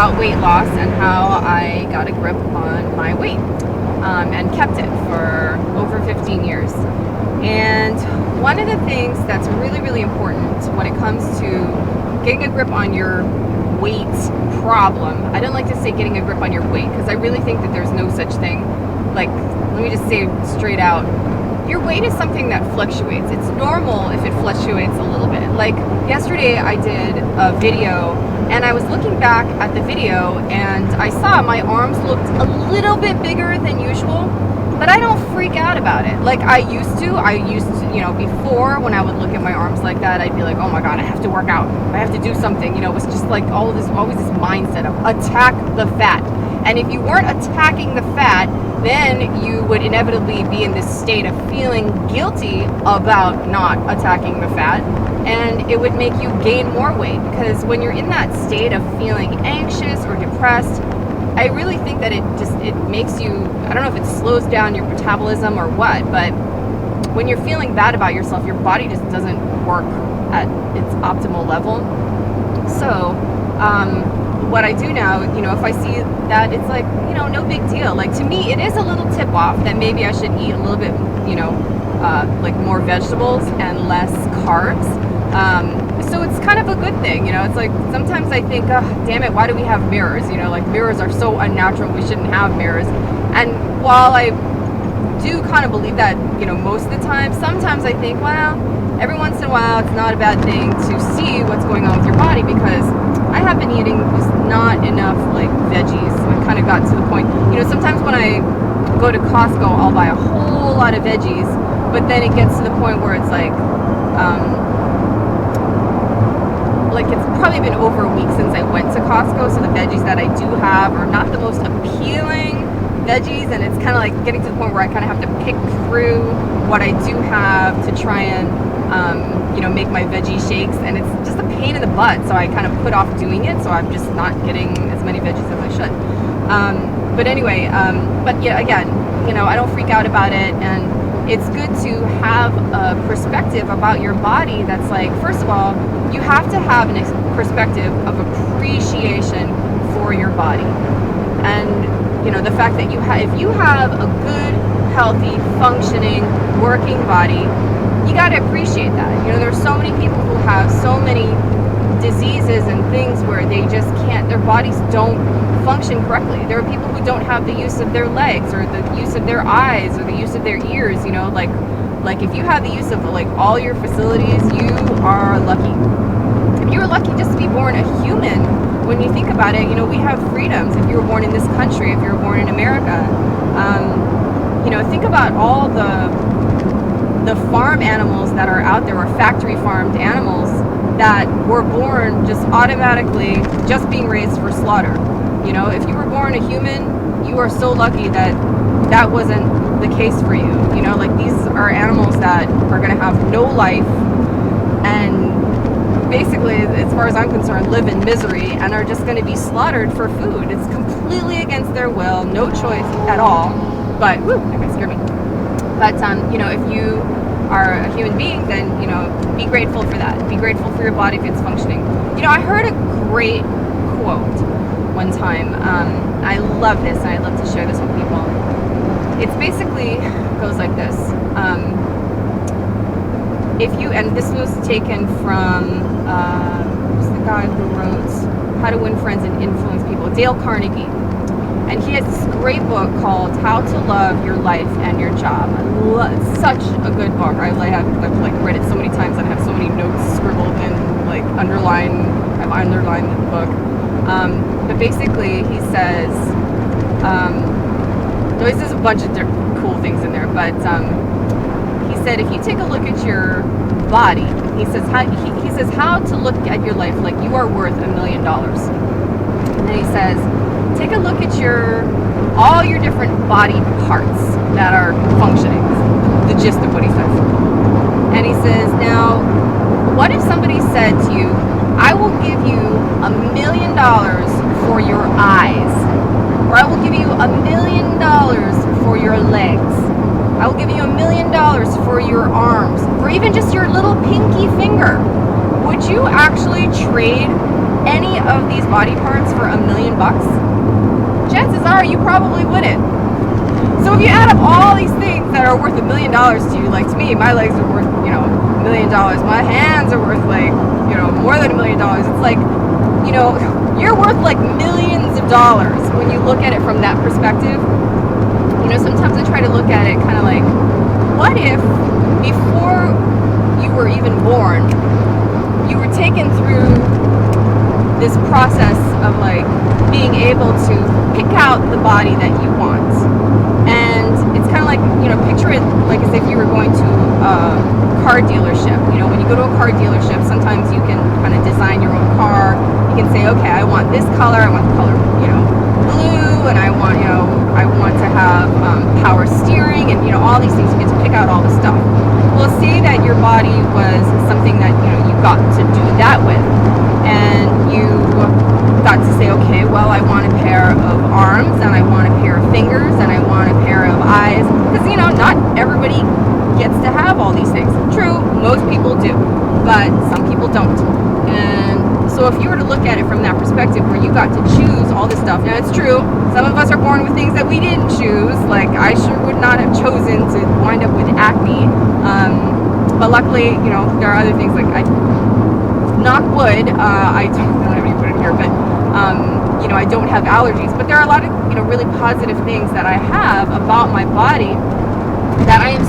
about weight loss and how I got a grip on my weight and kept it for over 15 years. And one of the things that's really, really important when it comes to getting a grip on your weight problem, I don't like to say getting a grip on your weight because I really think that there's no such thing. Like, let me just say straight out, your weight is something that fluctuates. It's normal if it fluctuates a little bit. Like yesterday I did a video and I was looking back at the video and I saw my arms looked a little bit bigger than usual, but I don't freak out about it. Like I used to, before when I would look at my arms like that, I'd be like, oh my God, I have to work out. I have to do something. It was just like always this mindset of attack the fat. And if you weren't attacking the fat, then you would inevitably be in this state of feeling guilty about not attacking the fat, and it would make you gain more weight, because when you're in that state of feeling anxious or depressed, I really think that it makes you, I don't know if it slows down your metabolism or what, but when you're feeling bad about yourself, your body just doesn't work at its optimal level. So what I do now, if I see that, it's like, no big deal. Like, to me, it is a little tip off that maybe I should eat a little bit, like more vegetables and less carbs. So it's kind of a good thing, it's like sometimes I think, oh, damn it, why do we have mirrors? Like mirrors are so unnatural, we shouldn't have mirrors. And while I do kind of believe that, most of the time, sometimes I think, well, every once in a while it's not a bad thing to see what's going on with your body, because I have been eating just not enough like veggies. I kind of got to the point, sometimes when I go to Costco, I'll buy a whole lot of veggies, but then it gets to the point where it's like it's probably been over a week since I went to Costco, so the veggies that I do have are not the most appealing veggies, and it's kind of like getting to the point where I kind of have to pick through what I do have to try and make my veggie shakes, and it's just a pain in the butt, so I kind of put off doing it, so I'm just not getting as many veggies as I should. But anyway, but yeah, again, I don't freak out about it, and it's good to have a perspective about your body that's like, first of all, you have to have a perspective of appreciation for your body. And the fact that if you have a good, healthy, functioning, working body, you got to appreciate that. There's so many people who have so many diseases and things where they just can't, their bodies don't function correctly. There are people who don't have the use of their legs or the use of their eyes or the use of their ears, like if you have the use of like all your facilities, you are lucky. If you're lucky just to be born a human, when you think about it, we have freedoms. If you were born in this country, if you were born in America, think about all the farm animals that are out there, or factory farmed animals that were born just automatically just being raised for slaughter. If you were born a human, you are so lucky that that wasn't the case for you. Like, these are animals that are going to have no life and basically, as far as I'm concerned, live in misery and are just going to be slaughtered for food. It's completely against their will, no choice at all. But, whoo, that guy scared me. But, if you are a human being, then, be grateful for that. Be grateful for your body if it's functioning. I heard a great quote one time. I love this, and I love to share this with people. It's basically goes like this. And this was taken from, who's the guy who wrote How to Win Friends and Influence People? Dale Carnegie. And he has this great book called How to Love Your Life and Your Job. It's such a good book. I've read it so many times and I have so many notes scribbled and I've underlined the book. But basically he says, there's a bunch of cool things in there, but he said, if you take a look at your body, he says how to look at your life like you are worth $1 million. And then he says, take a look at all your different body parts that are functioning. The gist of what he says. And he says, now, what if somebody said to you, I will give you $1 million for your eyes, or I will give you $1 million for your legs, I will give you $1 million for your arms, or even just your little pinky finger. Would you actually trade any of these body parts for $1 million? Chances are you probably wouldn't. So if you add up all these things that are worth $1 million to you, like to me, my legs are worth, $1 million. My hands are worth like, more than $1 million. It's like, you're worth like millions of dollars when you look at it from that perspective. Sometimes I try to look at it kind of like, what if before you were even born, you were taken through this process of like being able to pick out the body that you want. And it's kind of like, picture it like as if you were going to a car dealership. When you go to a car dealership, sometimes you can kind of design your own car. You can say, okay, I want this color, I want the color, blue, and I want to have power steering, and all these things. You get to pick out all the stuff. Well, say that your body was something that you got to do that with, and you got to say, okay, well, I want a pair of arms, and I want a pair of fingers, and I want a pair of eyes, because not everybody gets to have all these things. True, most people do, but some people don't. And so if you were to look at it from that perspective where you got to choose all this stuff, now it's true, some of us are born with things that we didn't choose, like I sure would not have chosen to wind up with acne, but luckily, there are other things like knock wood, I don't have any wood in here, but I don't have allergies, but there are a lot of really positive things that I have about my body that I am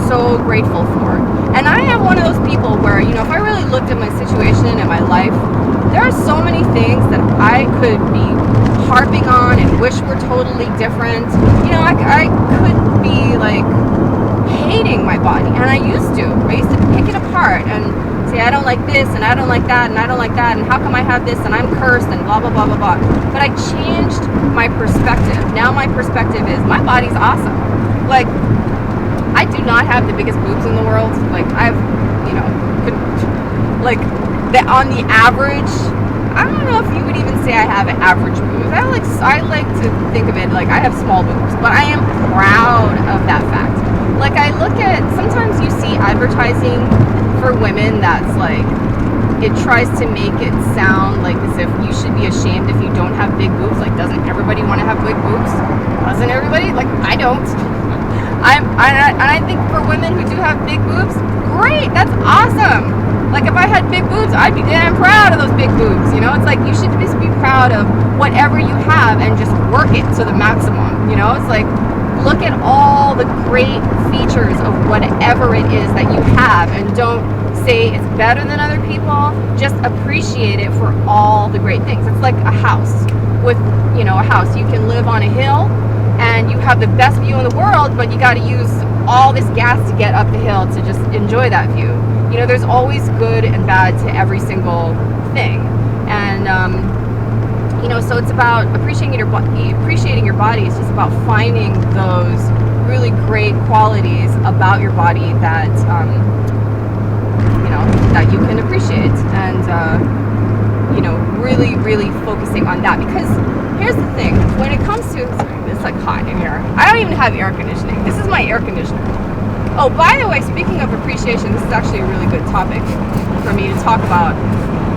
so grateful for. And I am one of those people where, if I really looked at my situation and my life, there are so many things that I could be harping on and wish were totally different. I could be like hating my body, and I used to pick it apart and say, I don't like this, and I don't like that, and I don't like that, and how come I have this, and I'm cursed, and blah, blah, blah, blah, blah. But I changed my perspective. Now my perspective is, my body's awesome. Like, I do not have the biggest boobs in the world. Like, I've, on the average, I don't know if you would even say I have an average boobs. I like to think of it like I have small boobs, but I am proud of that fact. Like, I look at, sometimes you see advertising for women that's like, it tries to make it sound like as if you should be ashamed if you don't have big boobs. Like, doesn't everybody want to have big boobs? Doesn't everybody? Like, I don't. I think for women who do have big boobs, great, that's awesome. Like, if I had big boobs, I'd be damn proud of those big boobs, It's like, you should just be proud of whatever you have and just work it to the maximum, It's like, look at all the great features of whatever it is that you have, and don't say it's better than other people. Just appreciate it for all the great things. It's like a house. With, a house, you can live on a hill and you have the best view in the world, but you got to use all this gas to get up the hill to just enjoy that view. There's always good and bad to every single thing. And so it's about appreciating your body. It's just about finding those really great qualities about your body that that you can appreciate, and really focusing on that. Because here's the thing: when it comes to, it's like hot in here. I don't even have air conditioning. This is my air conditioner. Oh, by the way, speaking of appreciation, this is actually a really good topic for me to talk about.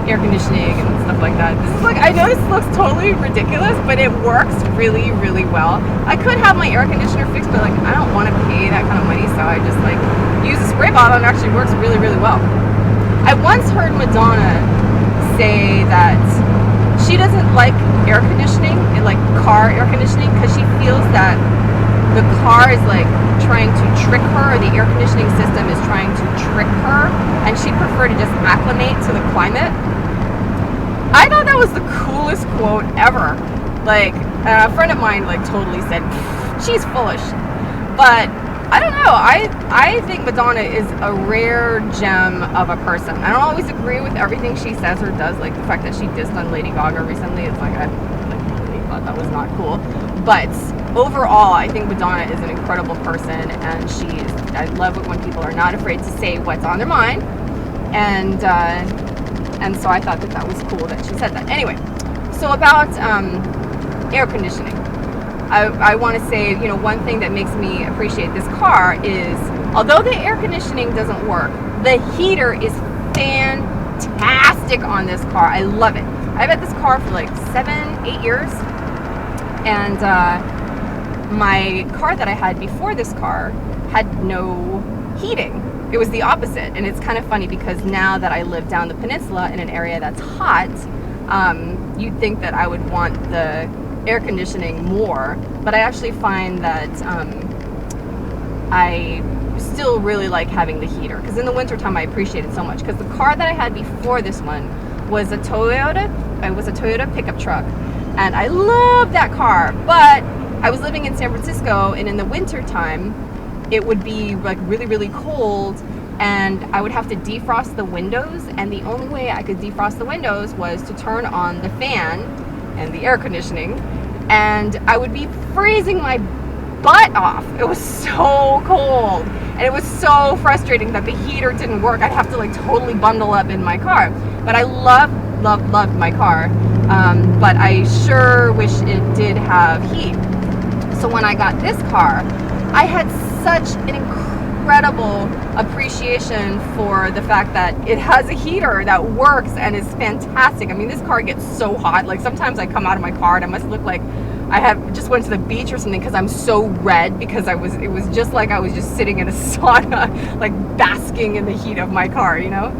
Air conditioning and stuff like that. This is like, I know this looks totally ridiculous, but it works really, really well. I could have my air conditioner fixed, but like, I don't want to pay that kind of money, so I just like use a spray bottle, and it actually works really, really well. I once heard Madonna say that she doesn't like air conditioning, like car air conditioning, because she feels that the car is like trying to trick her, or the air conditioning system is trying to trick her, and she'd prefer to just acclimate to the climate. I thought that was the coolest quote ever. Like, a friend of mine like totally said, she's foolish. But I don't know, I think Madonna is a rare gem of a person. I don't always agree with everything she says or does, like the fact that she dissed on Lady Gaga recently. It's like, I really thought that was not cool. But overall, I think Madonna is an incredible person, and I love it when people are not afraid to say what's on their mind. And so I thought that was cool that she said that. Anyway, so about air conditioning. I want to say, one thing that makes me appreciate this car is, although the air conditioning doesn't work, the heater is fantastic. fantastic on this car. I love it. I've had this car for like 7-8 years, and my car that I had before this car had no heating. It was the opposite, and it's kind of funny because now that I live down the peninsula in an area that's hot, you'd think that I would want the air conditioning more, but I actually find that I still really like having the heater, because in the wintertime I appreciate it so much, because the car that I had before this one was a Toyota. It was a Toyota pickup truck, and I loved that car, but I was living in San Francisco, and in the wintertime it would be like really, really cold, and I would have to defrost the windows, and the only way I could defrost the windows was to turn on the fan and the air conditioning, and I would be freezing my butt off. It was so cold, and it was so frustrating that the heater didn't work. I'd have to like totally bundle up in my car, but I loved my car, but I sure wish it did have heat. So when I got this car, I had such an incredible appreciation for the fact that it has a heater that works and is fantastic. I mean, this car gets so hot. Like sometimes I come out of my car and I must look like I have just went to the beach or something, because I'm so red, because it was just like I was just sitting in a sauna, like basking in the heat of my car, you know?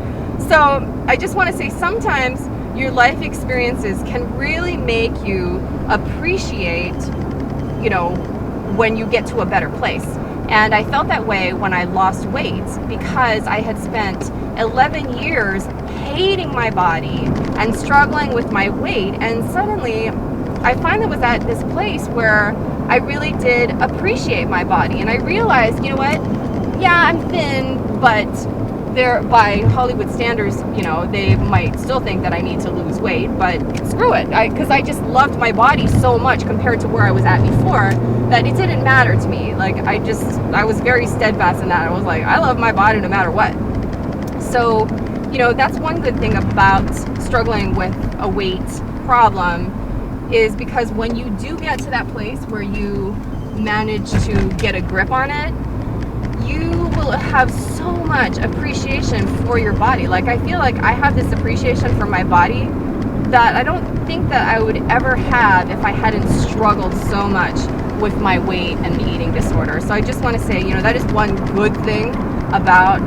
So I just want to say, sometimes your life experiences can really make you appreciate, you know, when you get to a better place. And I felt that way when I lost weight, because I had spent 11 years hating my body and struggling with my weight, and suddenly I finally was at this place where I really did appreciate my body, and I realized, you know what, yeah, I'm thin, but they're, by Hollywood standards, you know, they might still think that I need to lose weight, but screw it, because I just loved my body so much compared to where I was at before, that it didn't matter to me. Like, I was very steadfast in that. I was like, I love my body no matter what. So, you know, that's one good thing about struggling with a weight problem, is because when you do get to that place where you manage to get a grip on it, you will have so much appreciation for your body. Like, I feel like I have this appreciation for my body that I don't think that I would ever have if I hadn't struggled so much with my weight and the eating disorder. So I just want to say, you know, that is one good thing about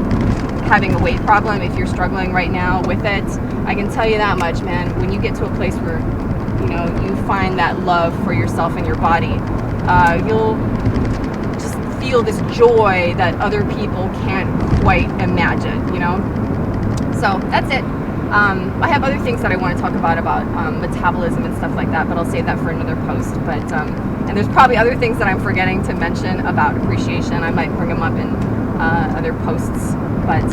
having a weight problem. If you're struggling right now with it, I can tell you that much, man. When you get to a place where, you know, you find that love for yourself and your body, you'll just feel this joy that other people can't quite imagine, you know? So that's it. I have other things that I want to talk about metabolism and stuff like that, but I'll save that for another post. But and there's probably other things that I'm forgetting to mention about appreciation. I might bring them up in other posts, but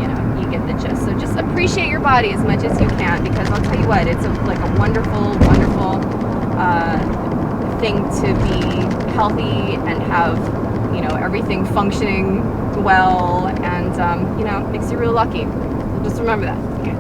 you know, you get the gist. So just appreciate your body as much as you can, because I'll tell you what, it's like a wonderful, wonderful thing to be healthy and have, you know, everything functioning well, and you know, makes you real lucky. So just remember that. Okay.